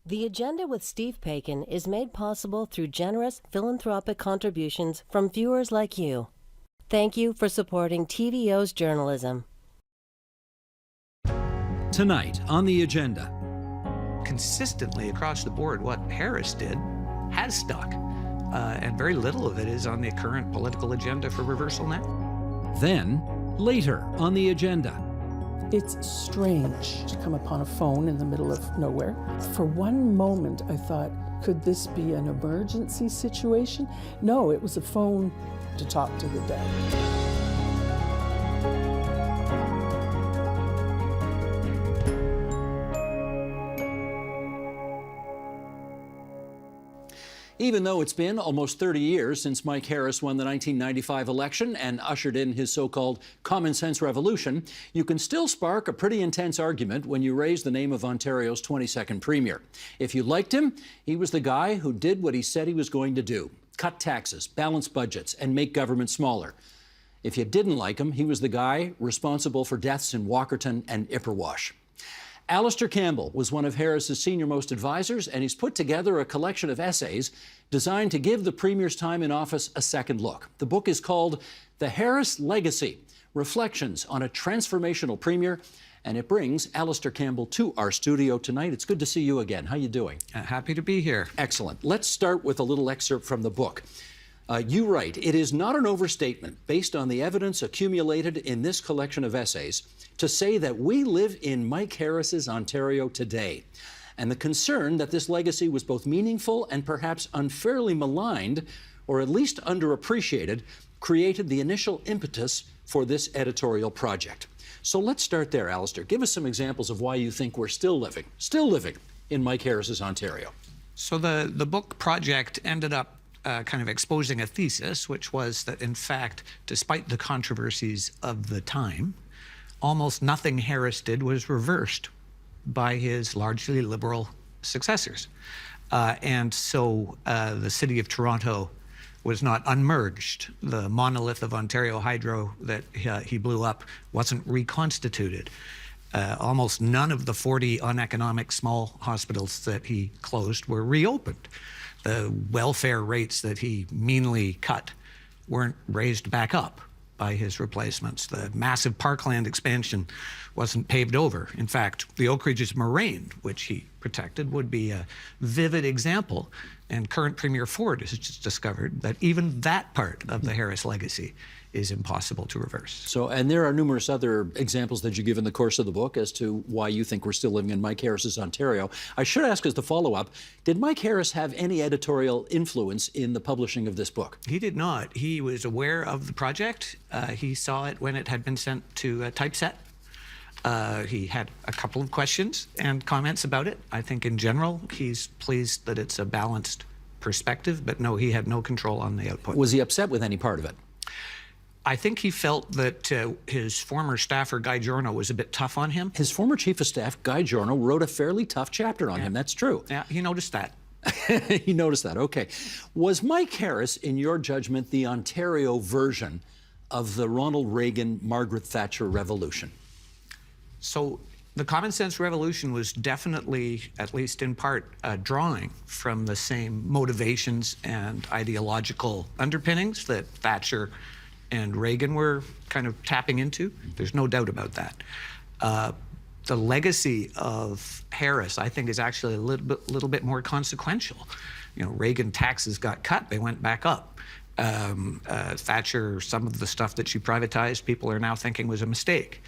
The Agenda with Steve Paikin is made possible through generous philanthropic contributions from viewers like you. Thank you for supporting TVO's journalism. Tonight on The Agenda. Consistently across the board, what Harris did has stuck, and very little of it is on the current political agenda for reversal now. Then, later on The Agenda. It's strange to come upon a phone in the middle of nowhere. For one moment, I thought, could this be an emergency situation? No, it was a phone to talk to the dead. Even though it's been almost 30 years since Mike Harris won the 1995 election and ushered in his so-called common sense revolution, you can still spark a pretty intense argument when you raise the name of Ontario's 22nd premier. If you liked him, he was the guy who did what he said he was going to do: cut taxes, balance budgets, and make government smaller. If you didn't like him, he was the guy responsible for deaths in Walkerton and Ipperwash. Alistair Campbell was one of Harris's senior-most advisors, and he's put together a collection of essays designed to give the Premier's time in office a second look. The book is called The Harris Legacy: Reflections on a Transformational Premier, and it brings Alistair Campbell to our studio tonight. It's good to see you again. How you doing? Happy to be here. Excellent. Let's start with a little excerpt from the book. You write, "It is not an overstatement, based on the evidence accumulated in this collection of essays, to say that we live in Mike Harris's Ontario today, and the concern that this legacy was both meaningful and perhaps unfairly maligned, or at least underappreciated, created the initial impetus for this editorial project." So let's start there, Alistair. Give us some examples of why you think we're still living in Mike Harris's Ontario. So the book project ended up kind of exposing a thesis, which was that, in fact, despite the controversies of the time, almost nothing Harris did was reversed by his largely liberal successors. And so the city of Toronto was not unmerged. The monolith of Ontario Hydro that he blew up wasn't reconstituted. Almost none of the 40 uneconomic small hospitals that he closed were reopened. The welfare rates that he meanly cut weren't raised back up by his replacements. The massive parkland expansion wasn't paved over. In fact, the Oak Ridges moraine, which he protected, would be a vivid example. And current Premier Ford has just discovered that even that part of the Harris legacy is impossible to reverse. So, and there are numerous other examples that you give in the course of the book as to why you think we're still living in Mike Harris's Ontario. I should ask as the follow-up, did Mike Harris have any editorial influence in the publishing of this book? He did not. He was aware of the project. He saw it when it had been sent to Typeset. He had a couple of questions and comments about it. I think in general, he's pleased that it's a balanced perspective, but no, he had no control on the output. Was he upset with any part of it? I think he felt that his former staffer, Guy Giorno, was a bit tough on him. His former chief of staff, Guy Giorno, wrote a fairly tough chapter on him. That's true. Yeah, he noticed that. He noticed that, okay. Was Mike Harris, in your judgment, the Ontario version of the Ronald Reagan, Margaret Thatcher revolution? So the common sense revolution was definitely, at least in part, drawing from the same motivations and ideological underpinnings that Thatcher and Reagan were kind of tapping into. There's no doubt about that. The legacy of Harris, I think, is actually a little bit more consequential. You know, Reagan taxes got cut, they went back up. Thatcher, some of the stuff that she privatized, people are now thinking was a mistake.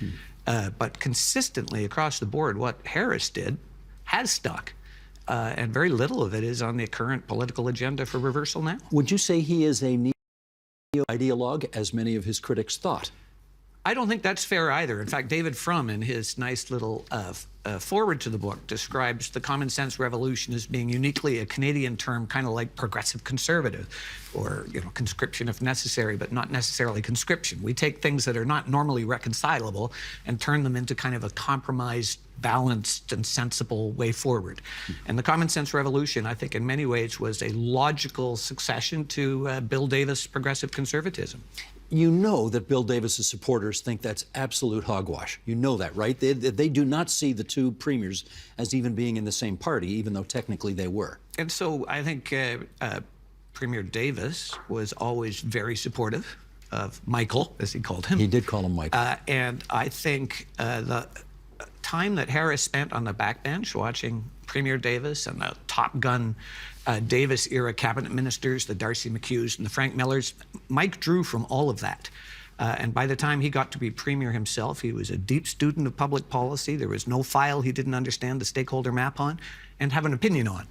But consistently across the board, what Harris did has stuck. And very little of it is on the current political agenda for reversal now. Would you say he is a neo-ideologue, as many of his critics thought? I don't think that's fair either. In fact, David Frum, in his nice little foreword to the book, describes the common sense revolution as being uniquely a Canadian term, kind of like progressive conservative, or, you know, conscription if necessary, but not necessarily conscription. We take things that are not normally reconcilable and turn them into kind of a compromised balanced and sensible way forward. And the Common Sense Revolution, I think, in many ways was a logical succession to Bill Davis' progressive conservatism. You know that Bill Davis's supporters think that's absolute hogwash. You know that, right? They do not see the two premiers as even being in the same party, even though technically they were. And so I think Premier Davis was always very supportive of Michael, as he called him. He did call him Michael. And I think the time that Harris spent on the backbench watching Premier Davis and the Top Gun Davis-era cabinet ministers, the Darcy McHughes and the Frank Millers, Mike drew from all of that. And by the time he got to be premier himself, he was a deep student of public policy. There was no file he didn't understand the stakeholder map on and have an opinion on.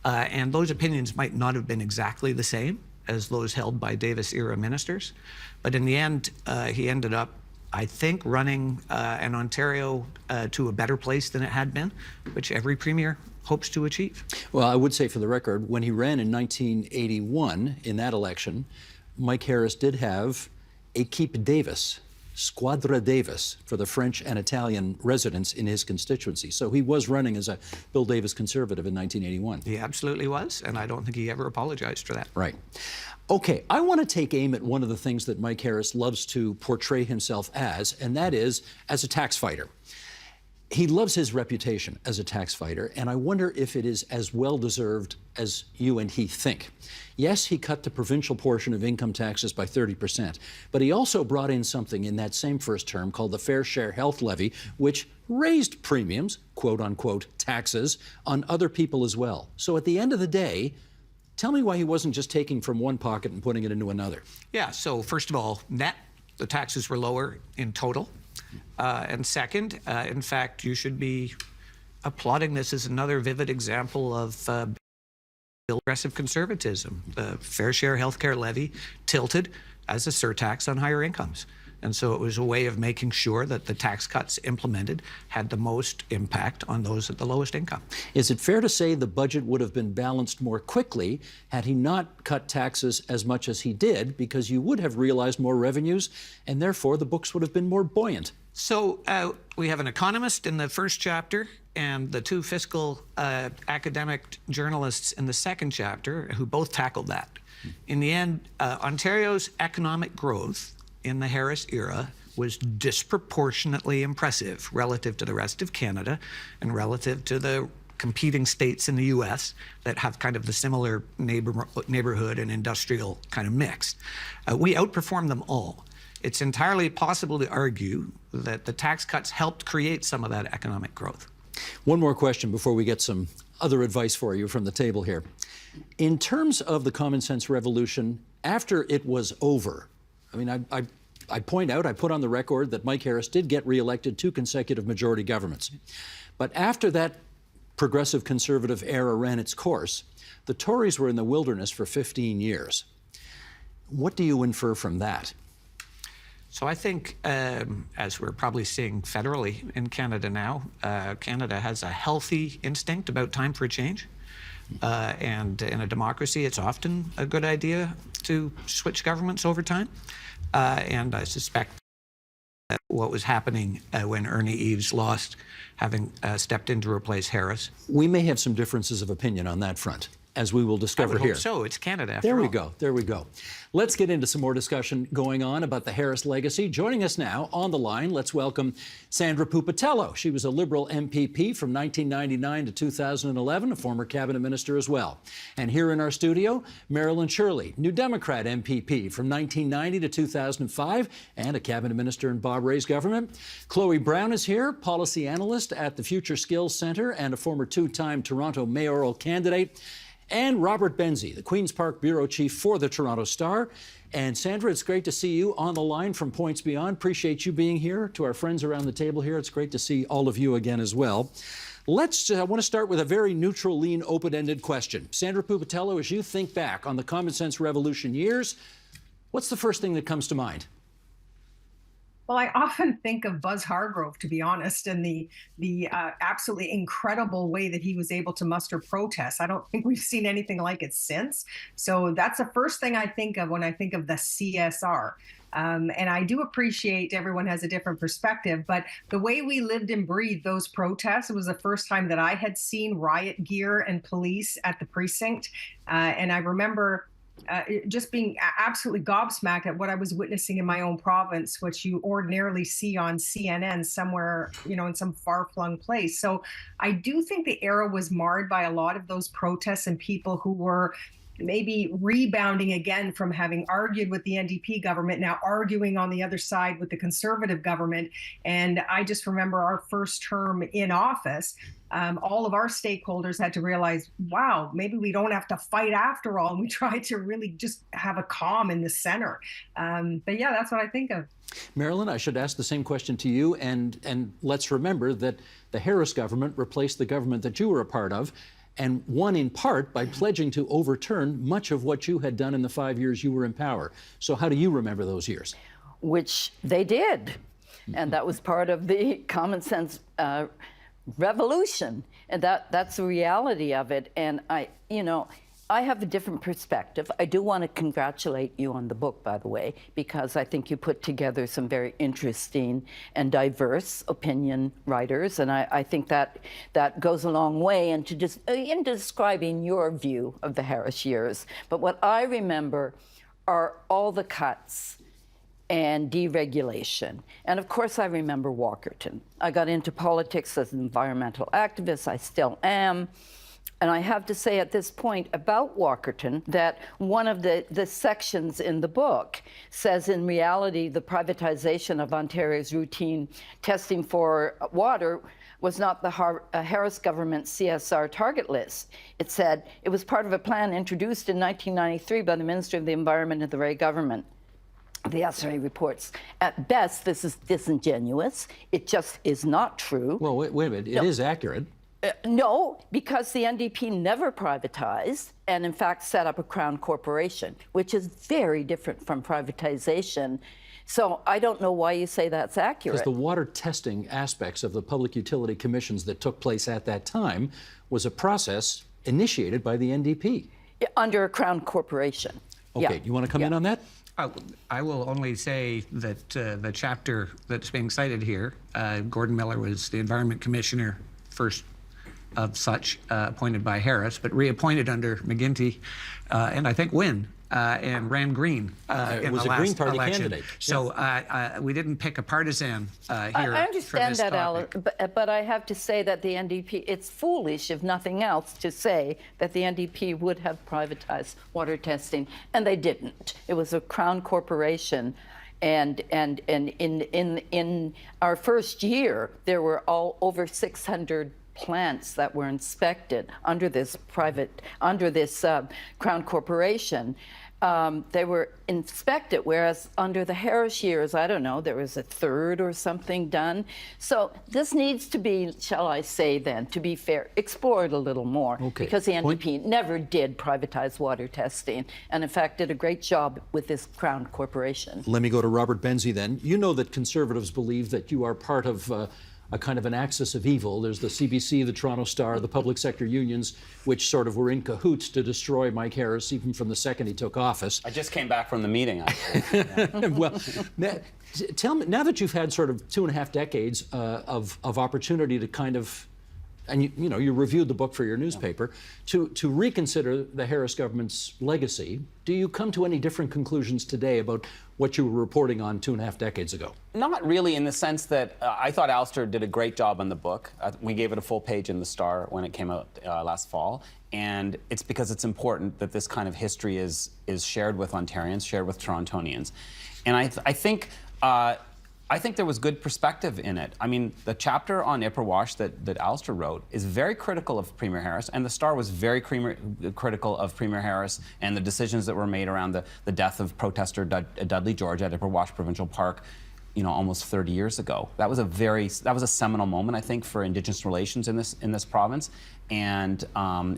And those opinions might not have been exactly the same as those held by Davis-era ministers. But in the end, he ended up, I think, running an Ontario to a better place than it had been, which every premier hopes to achieve. Well, I would say for the record, when he ran in 1981 in that election, Mike Harris did have Équipe Davis, Squadra Davis, for the French and Italian residents in his constituency. So he was running as a Bill Davis conservative in 1981. He absolutely was, and I don't think he ever apologized for that. Right. Okay, I want to take aim at one of the things that Mike Harris loves to portray himself as, and that is as a tax fighter. He loves his reputation as a tax fighter, and I wonder if it is as well-deserved as you and he think. Yes, he cut the provincial portion of income taxes by 30%, but he also brought in something in that same first term called the Fair Share Health Levy, which raised premiums, quote-unquote, taxes, on other people as well. So at the end of the day, tell me why he wasn't just taking from one pocket and putting it into another. Yeah, so first of all, net, the taxes were lower in total. And second, in fact, you should be applauding this as another vivid example of progressive conservatism. The Fair Share Healthcare Levy tilted as a surtax on higher incomes. And so it was a way of making sure that the tax cuts implemented had the most impact on those at the lowest income. Is it fair to say the budget would have been balanced more quickly had he not cut taxes as much as he did, because you would have realized more revenues and therefore the books would have been more buoyant? So we have an economist in the first chapter and the two fiscal academic journalists in the second chapter who both tackled that. In the end, Ontario's economic growth in the Harris era was disproportionately impressive relative to the rest of Canada and relative to the competing states in the U.S. that have kind of the similar neighborhood and industrial kind of mix. We outperformed them all. It's entirely possible to argue that the tax cuts helped create some of that economic growth. One more question before we get some other advice for you from the table here. In terms of the Common Sense Revolution, after it was over, I mean, I point out, I put on the record that Mike Harris did get reelected 2 consecutive majority governments. But after that progressive conservative era ran its course, the Tories were in the wilderness for 15 years. What do you infer from that? So I think, as we're probably seeing federally in Canada now, Canada has a healthy instinct about time for a change. And in a democracy, it's often a good idea to switch governments over time. And I suspect that what was happening when Ernie Eves lost, having stepped in to replace Harris. We may have some differences of opinion on that front, as we will discover here. So it's Canada after There we all. go. There we go. Let's get into some more discussion going on about the Harris legacy. Joining us now on the line, let's welcome Sandra Pupatello. She was a Liberal MPP from 1999 to 2011, a former cabinet minister as well. And here in our studio, Marilyn Shirley, New Democrat MPP from 1990 to 2005, and a cabinet minister in Bob Rae's government. Chloe Brown is here, policy analyst at the Future Skills Centre and a former 2-time Toronto mayoral candidate. And Robert Benzie, the Queen's Park Bureau Chief for the Toronto Star. And Sandra, it's great to see you on the line from Points Beyond. Appreciate you being here. To our friends around the table here, it's great to see all of you again as well. I want to start with a very neutral, lean, open-ended question. Sandra Pupatello, as you think back on the Common Sense Revolution years, what's the first thing that comes to mind? Well, I often think of Buzz Hargrove, to be honest, and the absolutely incredible way that he was able to muster protests. I don't think we've seen anything like it since. So that's the first thing I think of when I think of the CSR. And I do appreciate everyone has a different perspective, but the way we lived and breathed those protests, it was the first time that I had seen riot gear and police at the precinct. And I remember just being absolutely gobsmacked at what I was witnessing in my own province, which you ordinarily see on CNN somewhere, in some far-flung place. So I do think the era was marred by a lot of those protests and people who were maybe rebounding again from having argued with the NDP government, now arguing on the other side with the Conservative government. And I just remember our first term in office, all of our stakeholders had to realize, wow, maybe we don't have to fight after all. And we tried to really just have a calm in the center. But yeah, that's what I think of. Marilyn, I should ask the same question to you. And let's remember that the Harris government replaced the government that you were a part of, and won in part by pledging to overturn much of what you had done in the 5 years you were in power. So how do you remember those years? Which they did. And that was part of the common sense revolution. And that's the reality of it. And I have a different perspective. I do want to congratulate you on the book, by the way, because I think you put together some very interesting and diverse opinion writers, and I think that goes a long way into in describing your view of the Harris years. But what I remember are all the cuts and deregulation. And of course, I remember Walkerton. I got into politics as an environmental activist. I still am. And I have to say at this point about Walkerton that one of the sections in the book says, in reality, the privatization of Ontario's routine testing for water was not the Harris government CSR target list. It said it was part of a plan introduced in 1993 by the Minister of the Environment of the Rae government. The SRA reports, at best, this is disingenuous. It just is not true. Well, wait a minute. It is accurate. No, because the NDP never privatized and, in fact, set up a Crown corporation, which is very different from privatization. So I don't know why you say that's accurate. Because the water testing aspects of the public utility commissions that took place at that time was a process initiated by the NDP. Under a Crown corporation. Okay, Yeah. you want to come in on that? I will only say that the chapter that's being cited here, Gordon Miller was the Environment Commissioner, first of such, appointed by Harris, but reappointed under McGuinty, and I think Wynne, and ran Green in was the a last Green Party election. candidate. So we didn't pick a partisan here. I understand that, Alan, topic. but I have to say that the NDP, it's foolish, if nothing else, to say that the NDP would have privatized water testing, and they didn't. It was a Crown corporation. And in our first year, there were over 600 plants that were inspected under this Crown corporation. They were inspected, whereas under the Harris years, I don't know, there was a third or something done. So this needs to be, shall I say then, to be fair, explored a little more. Okay. Because the NDP never did privatize water testing, and in fact did a great job with this Crown corporation. Let me go to Robert Benzie then. You know that Conservatives believe that you are part of a kind of an axis of evil. There's the CBC, the Toronto Star, the public sector unions, which sort of were in cahoots to destroy Mike Harris even from the second he took office. I just came back from the meeting, actually. Well, tell me, now that you've had sort of 2.5 decades of opportunity to kind of, and you reviewed the book for your newspaper, to reconsider the Harris government's legacy, do you come to any different conclusions today about what you were reporting on 2.5 decades ago? Not really, in the sense that I thought Alistair did a great job on the book. We gave it a full page in the Star when it came out last fall, and it's because it's important that this kind of history is shared with Ontarians, shared with Torontonians. And I think there was good perspective in it. I mean, the chapter on Ipperwash that Alistair wrote is very critical of Premier Harris, and the Star was very critical of Premier Harris and the decisions that were made around the death of protester Dudley George at Ipperwash Provincial Park. almost 30 years ago. That was a seminal moment, I think, for Indigenous relations in this province. And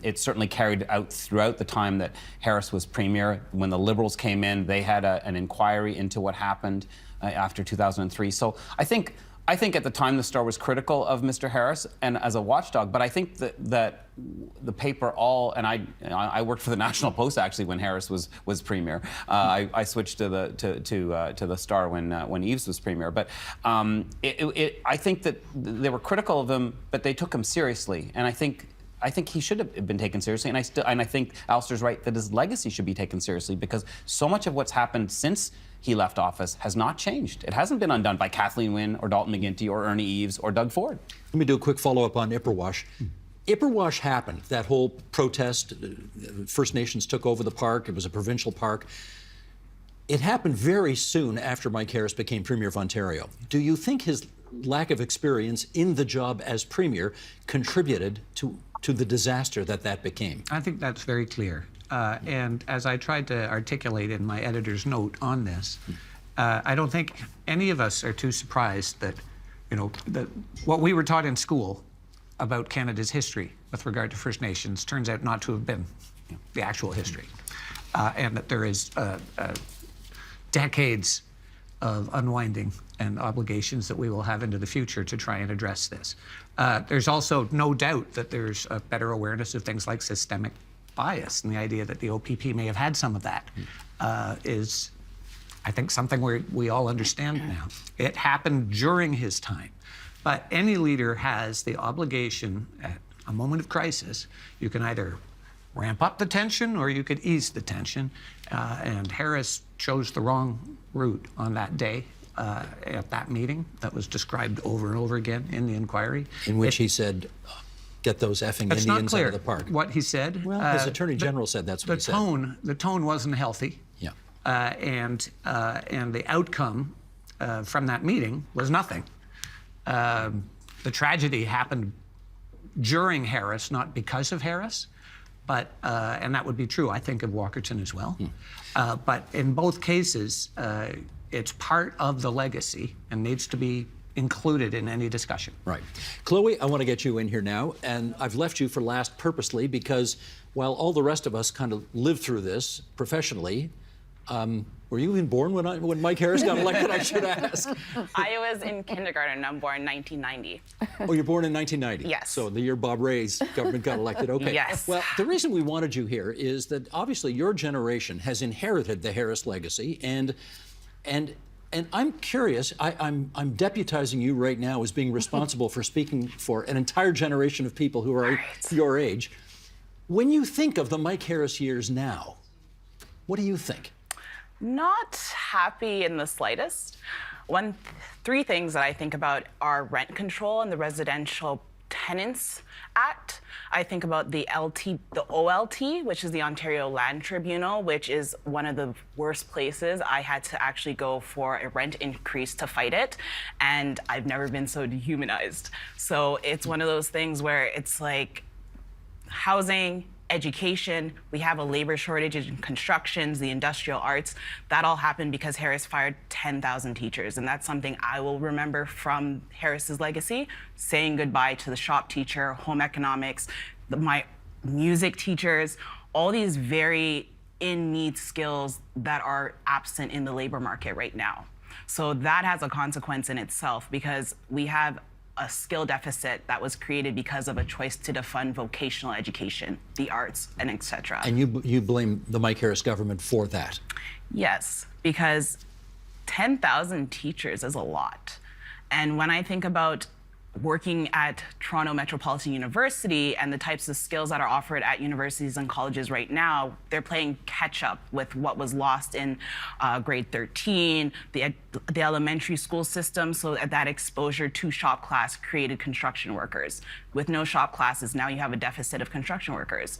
it certainly carried out throughout the time that Harris was premier. When the Liberals came in, they had an inquiry into what happened after 2003. So I think at the time the Star was critical of Mr. Harris and as a watchdog, but I think that the paper and I worked for the National Post actually when Harris was premier. I switched to the Star when Eves was premier. But I think that they were critical of him, but they took him seriously, and I think he should have been taken seriously, and I think Alistair's right that his legacy should be taken seriously, because so much of what's happened since he left office has not changed. It hasn't been undone by Kathleen Wynne or Dalton McGuinty or Ernie Eves or Doug Ford. Let me do a quick follow-up on Ipperwash. Ipperwash happened, that whole protest. First Nations took over the park. It was a provincial park. It happened very soon after Mike Harris became Premier of Ontario. Do you think his lack of experience in the job as Premier contributed to the disaster that became? I think that's very clear. And as I tried to articulate in my editor's note on this, I don't think any of us are too surprised that, that what we were taught in school about Canada's history with regard to First Nations turns out not to have been the actual history, and that there is decades of unwinding and obligations that we will have into the future to try and address this. There's also no doubt that there's a better awareness of things like systemic bias, and the idea that the OPP may have had some of that is, I think, something we all understand now. It happened during his time, but any leader has the obligation at a moment of crisis. You can either ramp up the tension or you could ease the tension, and Harris chose the wrong route on that day at that meeting that was described over and over again in the inquiry. In which he said, get those effing Indians out of the park. What he said. Well, his Attorney General said that's what he said. The tone wasn't healthy. Yeah. And the outcome from that meeting was nothing. The tragedy happened during Harris, not because of Harris, but and that would be true, I think, of Walkerton as well. But in both cases, it's part of the legacy and needs to be included in any discussion. Right. Chloe, I want to get you in here now, and I've left you for last purposely because while all the rest of us kind of lived through this professionally, were you even born when Mike Harris got elected, I should ask? I was in kindergarten. I'm born in 1990. Oh, you're born in 1990? Yes. So the year Bob Rae's government got elected. Okay. Yes. Well, the reason we wanted you here is that obviously your generation has inherited the Harris legacy, and I'm curious, I'm deputizing you right now as being responsible for speaking for an entire generation of people who are your age. When you think of the Mike Harris years now, what do you think? Not happy in the slightest. Three things that I think about are rent control and the Residential Tenants Act. I think about the OLT, which is the Ontario Land Tribunal, which is one of the worst places. I had to actually go for a rent increase to fight it, and I've never been so dehumanized. So it's one of those things where it's like housing, education, we have a labor shortage in constructions, the industrial arts. That all happened because Harris fired 10,000 teachers. And that's something I will remember from Harris's legacy, saying goodbye to the shop teacher, home economics, my music teachers, all these very in-need skills that are absent in the labor market right now. So that has a consequence in itself because we have a skill deficit that was created because of a choice to defund vocational education, the arts, and et cetera. And you blame the Mike Harris government for that? Yes, because 10,000 teachers is a lot. And when I think about working at Toronto Metropolitan University and the types of skills that are offered at universities and colleges right now, they're playing catch up with what was lost in grade 13, the elementary school system, so that exposure to shop class created construction workers. With no shop classes, now you have a deficit of construction workers.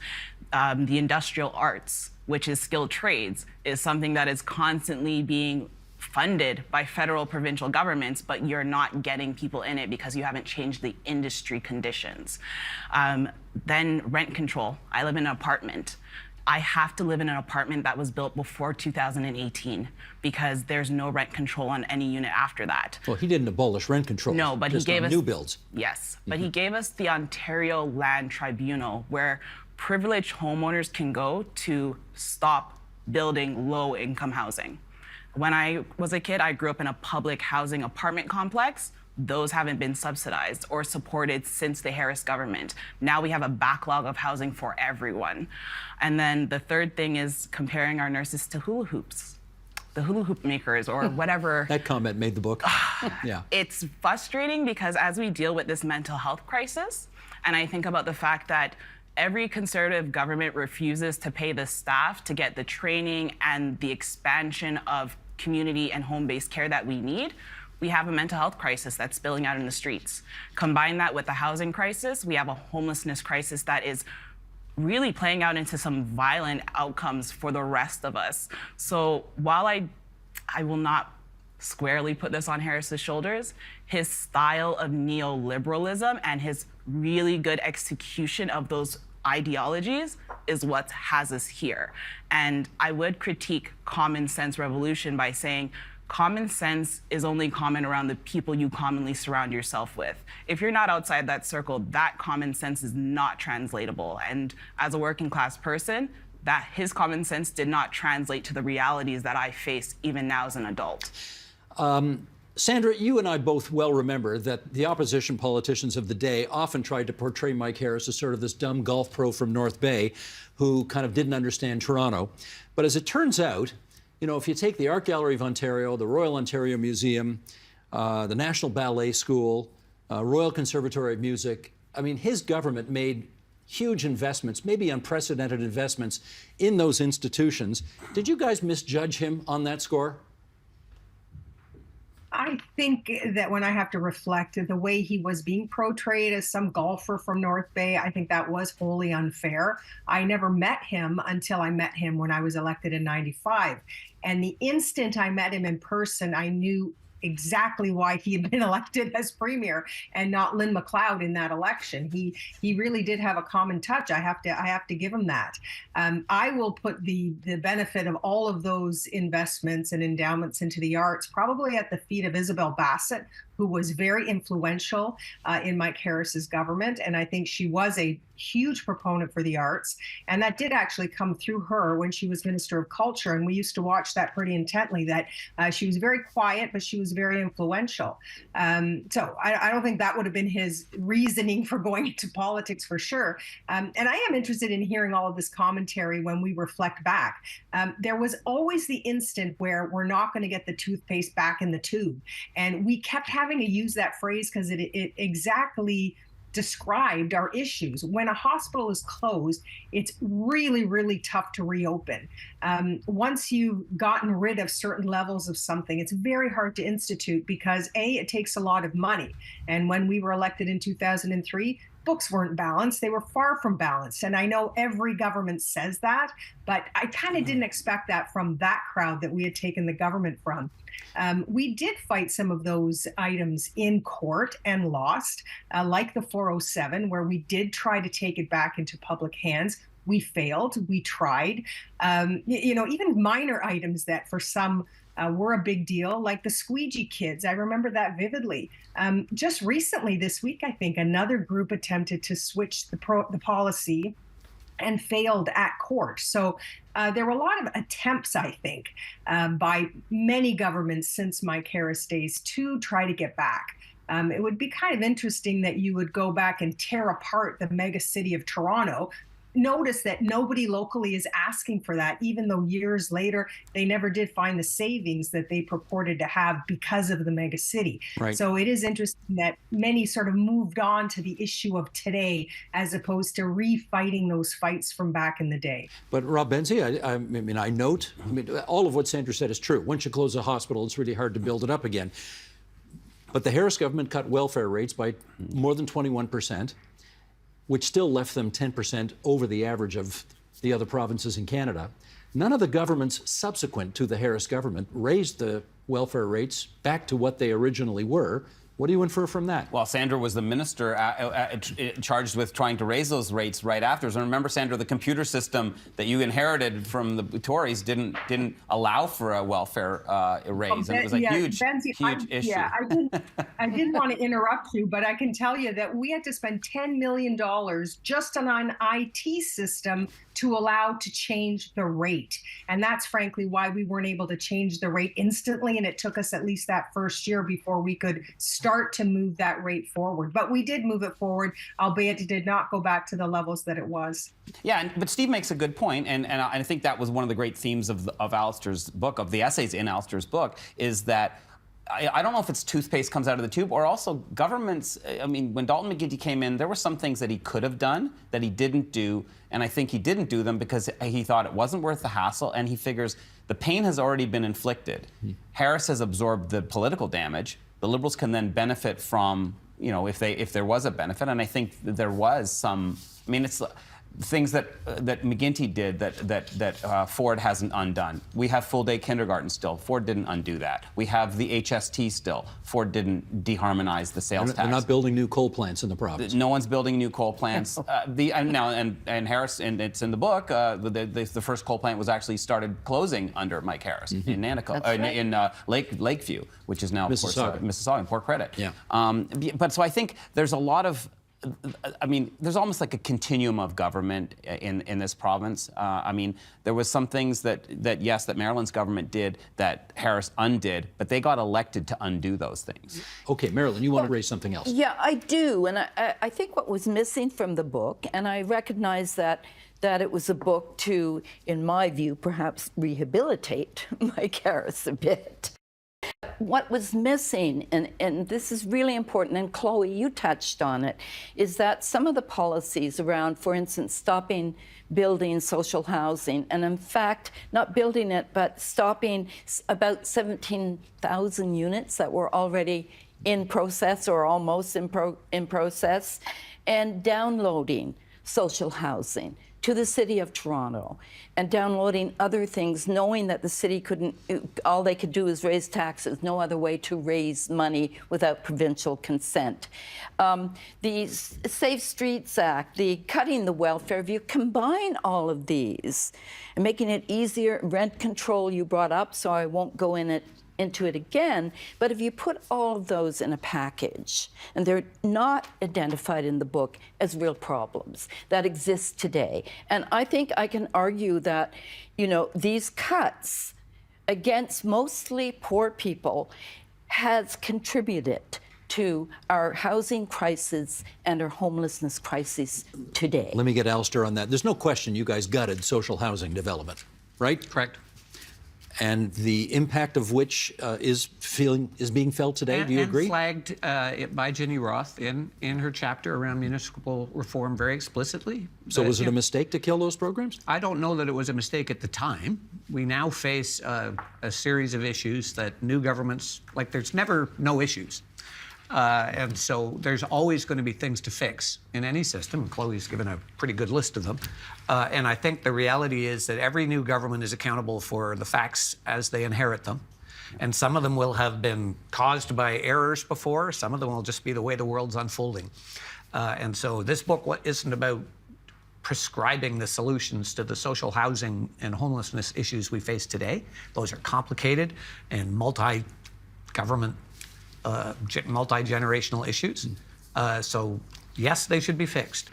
The industrial arts, which is skilled trades, is something that is constantly being funded by federal, provincial governments, but you're not getting people in it because you haven't changed the industry conditions. Then rent control. I live in an apartment. I have to live in an apartment that was built before 2018 because there's no rent control on any unit after that. Well, he didn't abolish rent control. No, but just he gave on us new builds. Yes, but he gave us the Ontario Land Tribunal, where privileged homeowners can go to stop building low-income housing. When I was a kid, I grew up in a public housing apartment complex. Those haven't been subsidized or supported since the Harris government. Now we have a backlog of housing for everyone. And then the third thing is comparing our nurses to hula hoops, the hula hoop makers or whatever. That comment made the book. Yeah. It's frustrating because as we deal with this mental health crisis, and I think about the fact that every conservative government refuses to pay the staff to get the training and the expansion of community and home-based care that we need, we have a mental health crisis that's spilling out in the streets. Combine that with the housing crisis, we have a homelessness crisis that is really playing out into some violent outcomes for the rest of us. So while I will not squarely put this on Harris's shoulders, his style of neoliberalism and his really good execution of those ideologies is what has us here. And I would critique common sense revolution by saying, common sense is only common around the people you commonly surround yourself with. If you're not outside that circle, that common sense is not translatable. And as a working class person, that his common sense did not translate to the realities that I face even now as an adult. Sandra, you and I both well remember that the opposition politicians of the day often tried to portray Mike Harris as sort of this dumb golf pro from North Bay who kind of didn't understand Toronto. But as it turns out, you know, if you take the Art Gallery of Ontario, the Royal Ontario Museum, the National Ballet School, Royal Conservatory of Music, I mean, his government made huge investments, maybe unprecedented investments in those institutions. Did you guys misjudge him on that score? I think that when I have to reflect the way he was being portrayed as some golfer from North Bay, I think that was wholly unfair. I never met him until I met him when I was elected in '95. And the instant I met him in person, I knew exactly why he had been elected as premier and not Lynn McLeod in that election. He really did have a common touch. I have to give him that. I will put the benefit of all of those investments and endowments into the arts probably at the feet of Isabel Bassett, who was very influential in Mike Harris's government. And I think she was a huge proponent for the arts. And that did actually come through her when she was Minister of Culture. And we used to watch that pretty intently, that she was very quiet, but she was very influential. So I don't think that would have been his reasoning for going into politics for sure. And I am interested in hearing all of this commentary when we reflect back. There was always the instant where we're not going to get the toothpaste back in the tube. And we kept having to use that phrase because it exactly described our issues. When a hospital is closed, it's really, really tough to reopen. Once you've gotten rid of certain levels of something, it's very hard to institute because A, it takes a lot of money. And when we were elected in 2003, books weren't balanced. They were far from balanced. And I know every government says that, but I kind of didn't expect that from that crowd that we had taken the government from. We did fight some of those items in court and lost, like the 407, where we did try to take it back into public hands. We failed. We tried. Even minor items that for some were a big deal, like the squeegee kids. I remember that vividly. Just recently this week, I think, another group attempted to switch the policy and failed at court. So there were a lot of attempts, I think, by many governments since Mike Harris days to try to get back. It would be kind of interesting that you would go back and tear apart the mega city of Toronto. Notice that nobody locally is asking for that, even though years later they never did find the savings that they purported to have because of the mega city. Right. So it is interesting that many sort of moved on to the issue of today as opposed to refighting those fights from back in the day. But Rob Benzie, I note, all of what Sandra said is true. Once you close a hospital, it's really hard to build it up again. But the Harris government cut welfare rates by more than 21%. Which still left them 10% over the average of the other provinces in Canada. None of the governments subsequent to the Harris government raised the welfare rates back to what they originally were What do you infer from that? Well, Sandra was the minister charged with trying to raise those rates right after. And remember, Sandra, the computer system that you inherited from the Tories didn't allow for a welfare raise, and it was a huge issue. Yeah, I didn't want to interrupt you, but I can tell you that we had to spend $10 million just on an IT system to allow to change the rate. And that's frankly why we weren't able to change the rate instantly. And it took us at least that first year before we could start to move that rate forward. But we did move it forward, albeit it did not go back to the levels that it was. Yeah, but Steve makes a good point, and I think that was one of the great themes of Alistair's book, of the essays in Alistair's book, is that I don't know if it's toothpaste comes out of the tube or also governments. I mean, when Dalton McGuinty came in, there were some things that he could have done that he didn't do. And I think he didn't do them because he thought it wasn't worth the hassle. And he figures the pain has already been inflicted. Harris has absorbed the political damage. The Liberals can then benefit from, you know, if there was a benefit. And I think there was some, I mean, it's things that McGuinty did that Ford hasn't undone. We have full-day kindergarten still. Ford didn't undo that. We have the HST still. Ford didn't deharmonize the sales tax. They're not building new coal plants in the province. No one's building new coal plants. And Harris, and it's in the book. The first coal plant was actually started closing under Mike Harris in Nanticoke, in Lakeview, which is now Mississauga. Of course Mississauga. Port Credit. Yeah. But so I think there's a lot of. I mean, there's almost like a continuum of government in this province. I mean, there was some things that Maryland's government did that Harris undid, but they got elected to undo those things. Okay, Marilyn, you want to raise something else? Yeah, I do. And I think what was missing from the book, and I recognize that it was a book to, in my view, perhaps rehabilitate Mike Harris a bit. What was missing, and this is really important, and Chloe, you touched on it, is that some of the policies around, for instance, stopping building social housing, and in fact, not building it, but stopping about 17,000 units that were already in process or almost in process, and downloading social housing to the City of Toronto and downloading other things, knowing that the city all they could do is raise taxes, no other way to raise money without provincial consent. The Safe Streets Act, the cutting the welfare, if you combine all of these and making it easier, rent control you brought up, so I won't go into it again, but if you put all of those in a package, and they're not identified in the book as real problems that exist today, and I think I can argue that, you know, these cuts against mostly poor people has contributed to our housing crisis and our homelessness crisis today. Let me get Alistair on that. There's no question you guys gutted social housing development, right? Correct. And the impact of which is being felt today. Do you agree? And flagged by Ginny Roth in her chapter around municipal reform very explicitly. So was it a mistake to kill those programs? I don't know that it was a mistake at the time. We now face a series of issues that new governments, like there's never no issues. And so there's always going to be things to fix in any system. And Chloe's given a pretty good list of them. And I think the reality is that every new government is accountable for the facts as they inherit them. And some of them will have been caused by errors before. Some of them will just be the way the world's unfolding. And so this book isn't about prescribing the solutions to the social housing and homelessness issues we face today. Those are complicated and multi-government multi-generational issues. So yes, they should be fixed.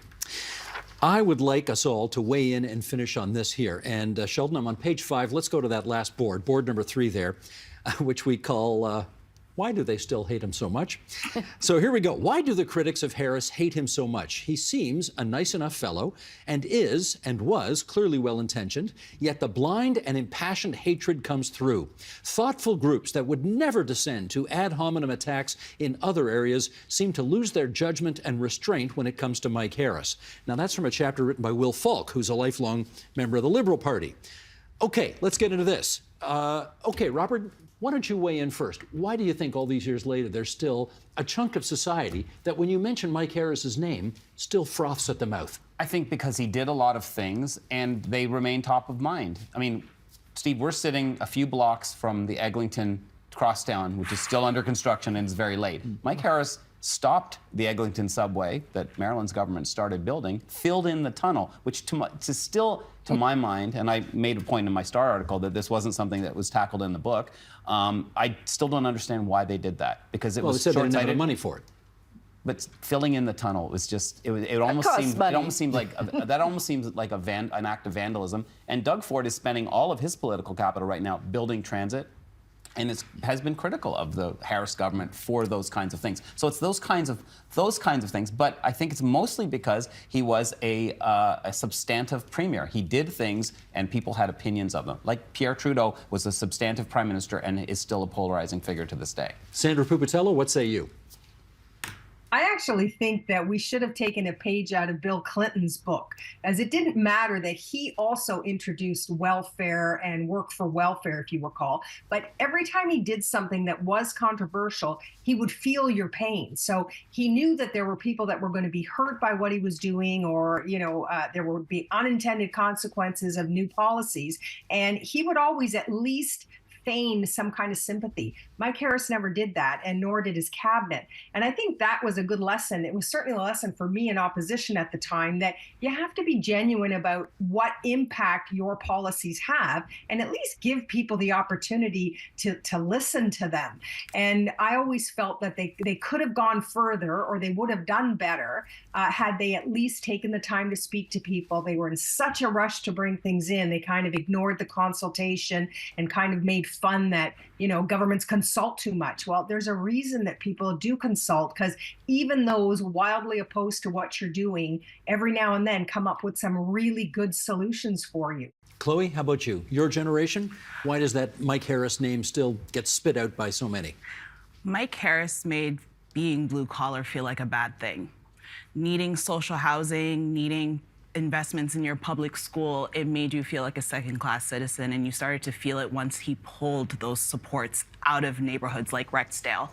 I would like us all to weigh in and finish on this here. And Sheldon, I'm on page 5. Let's go to that last board number 3 there, which we call, why do they still hate him so much? So here we go. Why do the critics of Harris hate him so much? He seems a nice enough fellow and is and was clearly well-intentioned, yet the blind and impassioned hatred comes through. Thoughtful groups that would never descend to ad hominem attacks in other areas seem to lose their judgment and restraint when it comes to Mike Harris. Now that's from a chapter written by Will Falk, who's a lifelong member of the Liberal Party. Okay, let's get into this. Okay, Robert, why don't you weigh in first? Why do you think all these years later there's still a chunk of society that when you mention Mike Harris's name still froths at the mouth? I think because he did a lot of things and they remain top of mind. I mean, Steve, we're sitting a few blocks from the Eglinton Crosstown, which is still under construction and is very late. Mike Harris stopped the Eglinton subway that Maryland's government started building, filled in the tunnel, which to my mind, and I made a point in my Star article that this wasn't something that was tackled in the book. I still don't understand why they did that, because it was they said they didn't have the short-sighted. money for it. But filling in the tunnel was just it almost seemed like an act of vandalism. And Doug Ford is spending all of his political capital right now building transit, and has been critical of the Harris government for those kinds of things. So it's those kinds of things. But I think it's mostly because he was a substantive premier. He did things, and people had opinions of them. Like Pierre Trudeau was a substantive prime minister and is still a polarizing figure to this day. Sandra Pupatello, what say you? I actually think that we should have taken a page out of Bill Clinton's book, as it didn't matter that he also introduced welfare and work for welfare, if you recall. But every time he did something that was controversial, he would feel your pain. So he knew that there were people that were going to be hurt by what he was doing, or, there would be unintended consequences of new policies. And he would always at least feign some kind of sympathy. Mike Harris never did that, and nor did his cabinet. And I think that was a good lesson. It was certainly a lesson for me in opposition at the time, that you have to be genuine about what impact your policies have, and at least give people the opportunity to listen to them. And I always felt that they could have gone further, or they would have done better had they at least taken the time to speak to people. They were in such a rush to bring things in. They kind of ignored the consultation and kind of made fun that, governments consult too much. Well, there's a reason that people do consult, because even those wildly opposed to what you're doing, every now and then come up with some really good solutions for you. Chloe, how about you? Your generation, why does that Mike Harris name still get spit out by so many? Mike Harris made being blue collar feel like a bad thing. Needing social housing, needing investments in your public school, it made you feel like a second-class citizen, and you started to feel it once he pulled those supports out of neighborhoods like Rexdale.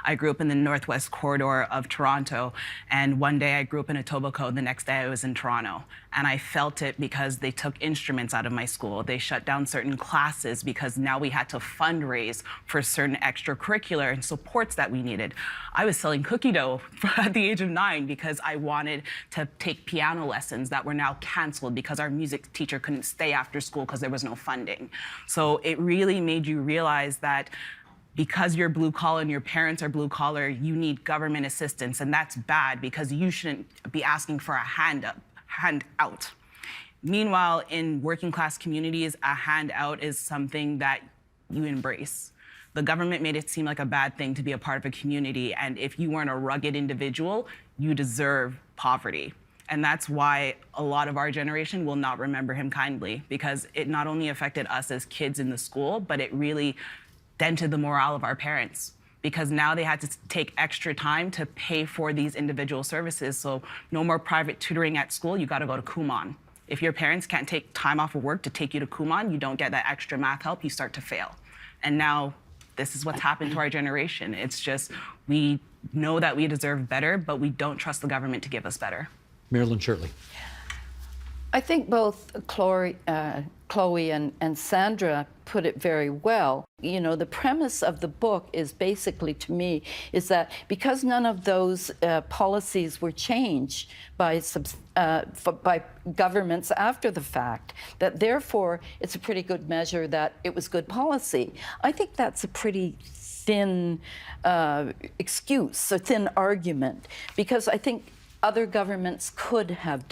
I grew up in the Northwest Corridor of Toronto, and one day I grew up in Etobicoke, the next day I was in Toronto. And I felt it because they took instruments out of my school. They shut down certain classes because now we had to fundraise for certain extracurricular and supports that we needed. I was selling cookie dough at the age of 9 because I wanted to take piano lessons that were now canceled because our music teacher couldn't stay after school because there was no funding. So it really made you realize that because you're blue collar and your parents are blue collar, you need government assistance, and that's bad because you shouldn't be asking for a handout. Meanwhile, in working class communities, a handout is something that you embrace. The government made it seem like a bad thing to be a part of a community, and if you weren't a rugged individual, you deserve poverty. And that's why a lot of our generation will not remember him kindly, because it not only affected us as kids in the school, but it really dented the morale of our parents, because now they had to take extra time to pay for these individual services. So no more private tutoring at school, you gotta go to Kumon. If your parents can't take time off of work to take you to Kumon, you don't get that extra math help, you start to fail. And now this is what's happened to our generation. It's just, we know that we deserve better, but we don't trust the government to give us better. Marilyn Shirley. I think both Chloe and Sandra put it very well. The premise of the book is basically, to me, is that because none of those policies were changed by governments after the fact, that therefore it's a pretty good measure that it was good policy. I think that's a pretty thin excuse, a thin argument, because I think other governments could have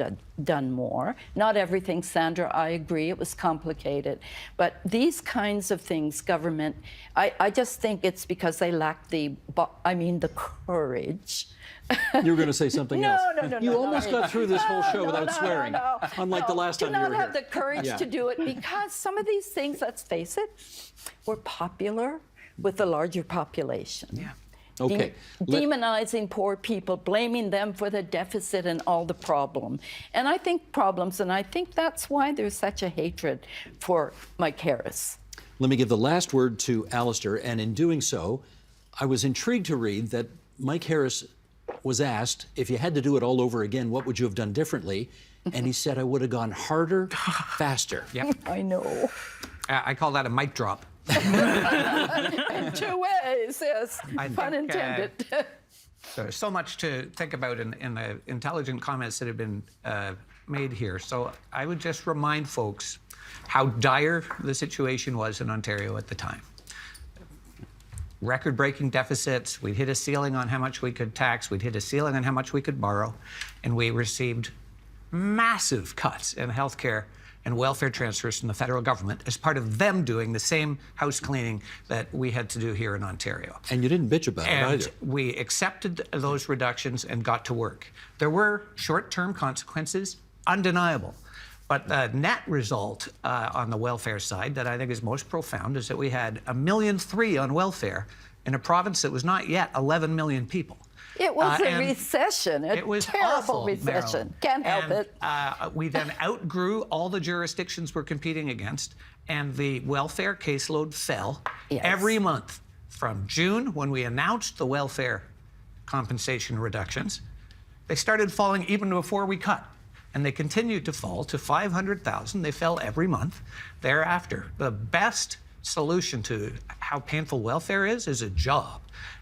done more. Not everything, Sandra, I agree, it was complicated. But these kinds of things, government, I just think it's because they lack the courage. You were going to say something else. No. You almost got through this whole show without swearing, unlike the last time you were here. Do not have the courage to do it, because some of these things, let's face it, were popular with the larger population. Yeah. Okay. Demonizing poor people, blaming them for the deficit and all the problems. And I think that's why there's such a hatred for Mike Harris. Let me give the last word to Alistair, and in doing so, I was intrigued to read that Mike Harris was asked, if you had to do it all over again, what would you have done differently? And he said, I would have gone harder, faster. Yep. I know. I call that a mic drop. In 2 ways, yes. I Pun think, intended. There's so much to think about in the intelligent comments that have been made here. So I would just remind folks how dire the situation was in Ontario at the time. Record-breaking deficits, we'd hit a ceiling on how much we could tax, we'd hit a ceiling on how much we could borrow, and we received massive cuts in healthcare and welfare transfers from the federal government as part of them doing the same house cleaning that we had to do here in Ontario. And you didn't bitch about it either. And we accepted those reductions and got to work. There were short-term consequences, undeniable. But the net result on the welfare side that I think is most profound is that we had 1.3 million on welfare in a province that was not yet 11 million people. It was a and recession, a it was terrible awful, recession. Marilyn. Can't help And, it. We then outgrew all the jurisdictions we're competing against, and the welfare caseload fell every month from June, when we announced the welfare compensation reductions. They started falling even before we cut, and they continued to fall to 500,000. They fell every month thereafter. The best solution to how painful welfare is a job.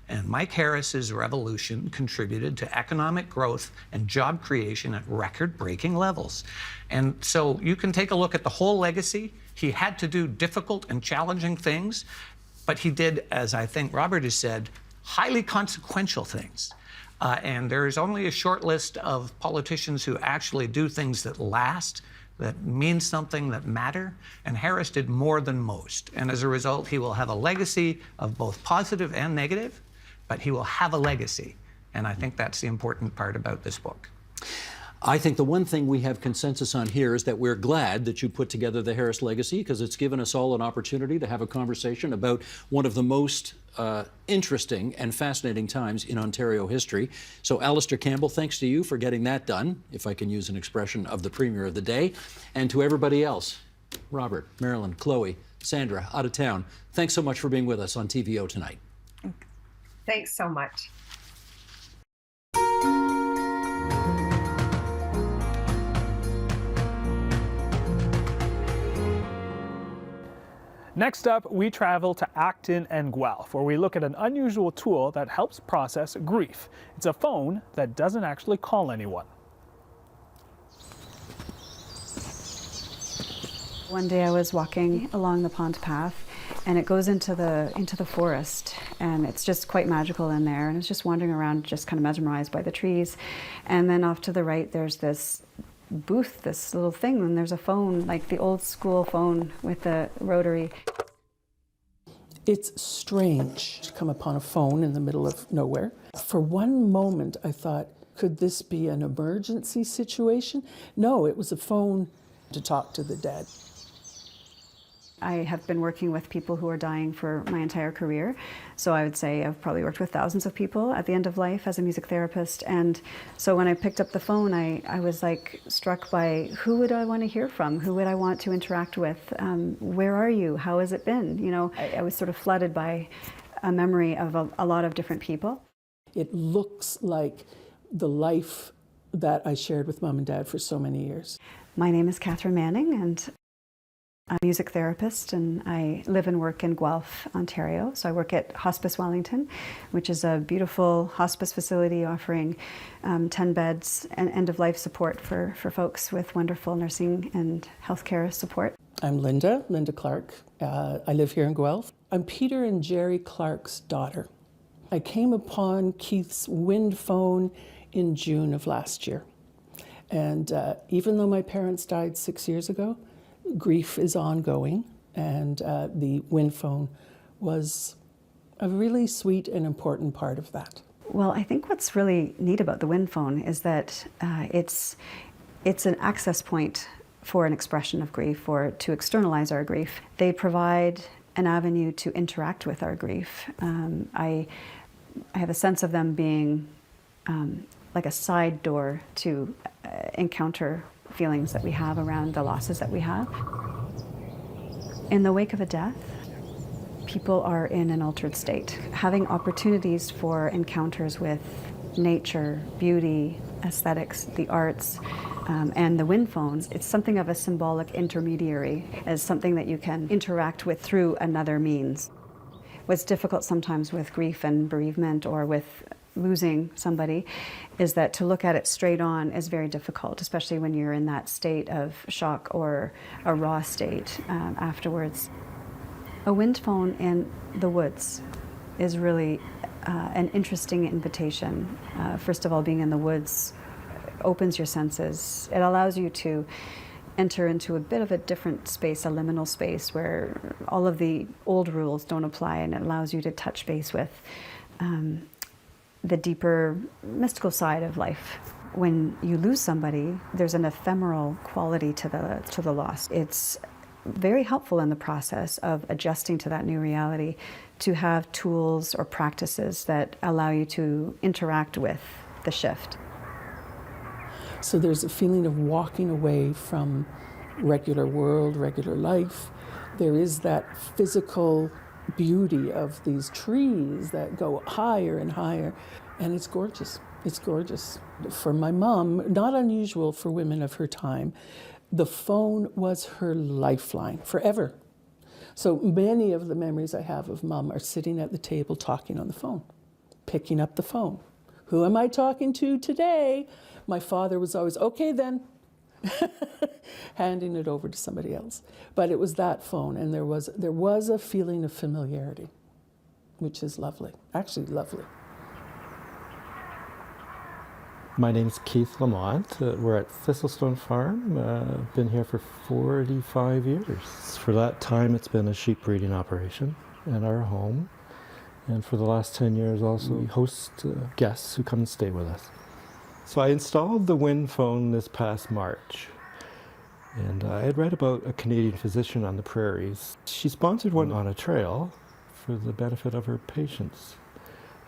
And Mike Harris's revolution contributed to economic growth and job creation at record-breaking levels. And so you can take a look at the whole legacy. He had to do difficult and challenging things, but he did, as I think Robert has said, highly consequential things. And there is only a short list of politicians who actually do things that last, that mean something, that matter, and Harris did more than most. And as a result, he will have a legacy of both positive and negative, but he will have a legacy. And I think that's the important part about this book. I think the one thing we have consensus on here is that we're glad that you put together the Harris legacy, because it's given us all an opportunity to have a conversation about one of the most interesting and fascinating times in Ontario history. So Alistair Campbell, thanks to you for getting that done, if I can use an expression of the Premier of the day. And to everybody else, Robert, Marilyn, Chloe, Sandra, out of town, thanks so much for being with us on TVO tonight. Thanks so much. Next up, we travel to Acton and Guelph, where we look at an unusual tool that helps process grief. It's a phone that doesn't actually call anyone. One day I was walking along the pond path, and it goes into the forest, and it's just quite magical in there. And I was just wandering around, just kind of mesmerized by the trees. And then off to the right, there's this booth, this little thing, and there's a phone, like the old school phone with the rotary. It's strange to come upon a phone in the middle of nowhere. For one moment, I thought, could this be an emergency situation? No, it was a phone to talk to the dead. I have been working with people who are dying for my entire career. So I would say I've probably worked with thousands of people at the end of life as a music therapist. And so when I picked up the phone, I was like struck by, who would I want to hear from? Who would I want to interact with? Where are you? How has it been? You know, I was sort of flooded by a memory of a lot of different people. It looks like the life that I shared with Mom and Dad for so many years. My name is Catherine Manning, and I'm a music therapist, and I live and work in Guelph, Ontario. So I work at Hospice Wellington, which is a beautiful hospice facility offering 10 beds and end-of-life support for folks with wonderful nursing and healthcare support. I'm Linda Clark. I live here in Guelph. I'm Peter and Jerry Clark's daughter. I came upon Keith's Wind phone in June of last year. And even though my parents died 6 years ago, grief is ongoing, and the Wind phone was a really sweet and important part of that. Well, I think what's really neat about the Wind phone is that it's an access point for an expression of grief, or to externalize our grief. They provide an avenue to interact with our grief. I have a sense of them being like a side door to encounter feelings that we have around the losses that we have. In the wake of a death, people are in an altered state. Having opportunities for encounters with nature, beauty, aesthetics, the arts, And the wind phone, it's something of a symbolic intermediary, as something that you can interact with through another means. What's difficult sometimes with grief and bereavement or with losing somebody is that to look at it straight on is very difficult, especially when you're in that state of shock or a raw state afterwards. A wind phone in the woods is really an interesting invitation. First of all, being in the woods opens your senses. It allows you to enter into a bit of a different space, a liminal space, where all of the old rules don't apply, and it allows you to touch base with the deeper mystical side of life. When you lose somebody, there's an ephemeral quality to the loss. It's very helpful in the process of adjusting to that new reality to have tools or practices that allow you to interact with the shift. So there's a feeling of walking away from regular world, regular life. There is that physical beauty of these trees that go higher and higher, and it's gorgeous. It's gorgeous. For my mom, not unusual for women of her time, the phone was her lifeline forever. So many of the memories I have of Mom are sitting at the table talking on the phone, picking up the phone. Who am I talking to today? My father was always, okay then, handing it over to somebody else. But it was that phone, and there was a feeling of familiarity, which is lovely, actually lovely. My name's Keith Lamont. We're at Thistlestone Farm. Been here for 45 years. For that time, it's been a sheep breeding operation in our home. And for the last 10 years also, we host guests who come and stay with us. So I installed the wind phone this past March. And I had read about a Canadian physician on the prairies. She sponsored one on a trail for the benefit of her patients.